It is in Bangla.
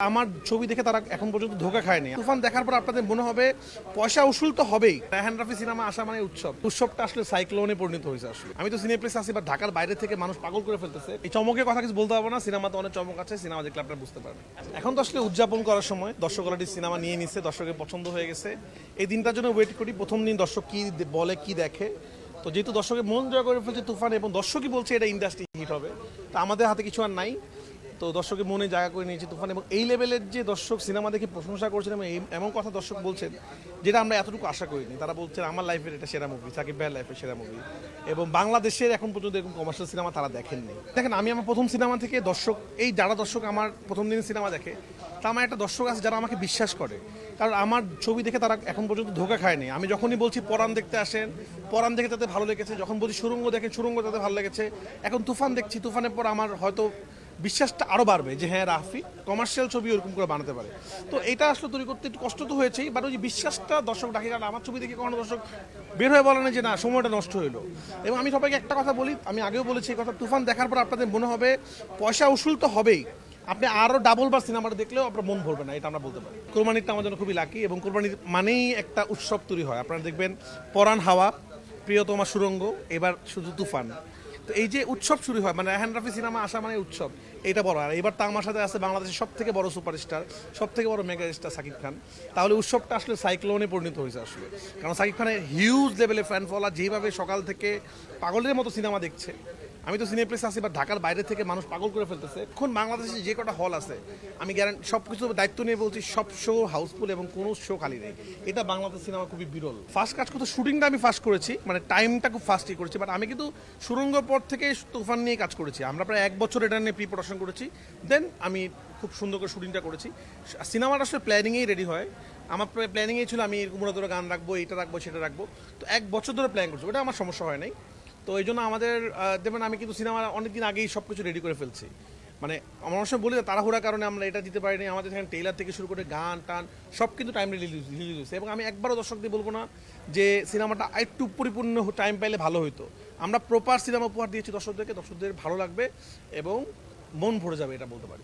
আমার ছবি দেখে তারা এখন পর্যন্ত ধোকা খায়নি। তুফান দেখার পর আপনাদের মনে হবে পয়সা উসুল তো হবেই। রায়হান রাফি সিনেমা আসা মানে উৎসবটা আসলে সাইক্লোনে পরিণত হয়েছে। আসলে আমি তো সিনেপ্লেক্স আছি, বা ঢাকার বাইরে থেকে মানুষ পাগল করে ফেলতেছে। এই চমকের কথা কিছু বলতে পারবো না, সিনেমাতে অনেক চমক আছে, সিনেমা দেখলে আপনারা বুঝতে পারবেন। এখন তো আসলে উদযাপন করার সময়, দর্শক অলরেডি সিনেমা নিয়ে নিচ্ছে, দর্শকের পছন্দ হয়ে গেছে। এই দিনটার জন্য ওয়েট করি, প্রথম দিন দর্শক কি বলে কি দেখে। তো যেহেতু দর্শকের মন জয় করে ফেলছে তুফান, এবং দর্শকই বলছে এটা ইন্ডাস্ট্রি হিট হবে, তো আমাদের হাতে কিছু আর নাই। তো দর্শকের মনে জায়গা করে নিয়েছে তুফান, এবং এই লেভেলের যে দর্শক সিনেমা দেখে প্রশংসা করছেন এবং এমন কথা দর্শক বলছেন যেটা আমরা এতটুকু আশা করিনি। তারা বলছেন আমার লাইফের এটা সেরা মুভি, সাকিব ভাইয়ের লাইফের সেরা মুভি, এবং বাংলাদেশের এখন পর্যন্ত এরকম কমার্শিয়াল সিনেমা তারা দেখেননি। দেখেন, আমি আমার প্রথম সিনেমা থেকে দর্শক, এই যারা দর্শক আমার প্রথম দিনের সিনেমা দেখে, তা আমার একটা দর্শক আছে যারা আমাকে বিশ্বাস করে, কারণ আমার ছবি দেখে তারা এখন পর্যন্ত ধোকা খায়নি। আমি যখনই বলছি পরাণ দেখতে আসেন, পরাণ দেখে তাদের ভালো লেগেছে, যখন বলছি সুরঙ্গ দেখেন, সুরঙ্গ তাদের ভালো লেগেছে, এখন তুফান দেখছি, তুফানের পর আমার হয়তো বিশ্বাসটা আরও বাড়বে যে হ্যাঁ, রাফি কমার্শিয়াল ছবি ওরকম করে বানাতে পারে। তো এটা আসলে তৈরি করতে একটু কষ্ট তো হয়েছেই, বাট ওই যে বিশ্বাসটা দর্শক রাখে, কারণ আমার ছবি দেখে কখনো দর্শক বের হয়ে বলে না যে না, সময়টা নষ্ট হইলো। এবং আমি সবাইকে একটা কথা বলি, আমি আগেও বলেছি এই কথা, তুফান দেখার পর আপনাদের মনে হবে পয়সা উসুল তো হবেই, আপনি আরও ডাবল বার সিনেমাটা দেখলেও আপনার মন ভরবে না, এটা আমরা বলতে পারি। কোরবানিটা আমার জন্য খুবই লাকি, এবং কোরবানির মানেই একটা উৎসব তৈরি হয়। আপনারা দেখবেন পরাণ, হাওয়া, প্রিয়তমা, সুরঙ্গ, এবার শুধু তুফান। তো এই যে উৎসব শুরু হয়, মানে রায়হান রাফি সিনেমা আসা মানে উৎসব, এটা বড়। আর এবার তো আমার সাথে আছে বাংলাদেশের সব থেকে বড় সুপারস্টার, সব থেকে বড় মেগা স্টার সাকিব খান। তাহলে উৎসবটা আসলে সাইক্লোনে পরিণত হয়েছে আসলে, কারণ সাকিব খানের হিউজ লেভেলে ফ্যান ফলোয়ার, যেভাবে সকাল থেকে পাগলের মতো সিনেমা দেখছে। আমি তো সিনেপ্লেক্স আছি, বা ঢাকার বাইরে থেকে মানুষ পাগল করে ফেলতেছে। এখন বাংলাদেশে যে কটা হল আছে, আমি গ্যারান্টি সব কিছু দায়িত্ব নিয়ে বলছি, সব শো হাউসফুল এবং কোনো শো খালি নেই। এটা বাংলাদেশ সিনেমা খুবই বিরল। ফার্স্ট কাজ করতে শুটিংটা আমি ফার্স্ট করেছি, মানে টাইমটা খুব ফাস্টই করেছি, বাট আমি কিন্তু সুরঙ্গ পর থেকে তুফান নিয়ে কাজ করেছি। আমরা প্রায় 1 বছর এটা নিয়ে প্রি প্রোডাকশন করেছি, দেন আমি খুব সুন্দর করে শুটিংটা করেছি। সিনেমাটা আসলে প্ল্যানিংয়েই রেডি হয়। আমার প্ল্যানিংয়ে ছিল আমি এরকম ধরে গান রাখবো, এটা রাখবো, সেটা রাখবো। তো 1 বছর ধরে প্ল্যান করছি, ওটা আমার সমস্যা হয় নাই। তো এই জন্য আমাদের দেখবেন আমি কিন্তু সিনেমা অনেকদিন আগেই সব কিছু রেডি করে ফেলছি। মানে আমার অনেক সময় বলি না, তাড়াহুড়ার কারণে আমরা এটা দিতে পারিনি। আমাদের এখানে টেইলার থেকে শুরু করে গান টান সব কিন্তু টাইম রিলিজ হয়েছে, এবং আমি একবারও দর্শকদের বলবো না যে সিনেমাটা একটু পরিপূর্ণ টাইম পাইলে ভালো হতো। আমরা প্রপার সিনেমা উপহার দিয়েছি দর্শকদেরকে, দর্শকদের ভালো লাগবে এবং মন ভরে যাবে, এটা বলতে পারি।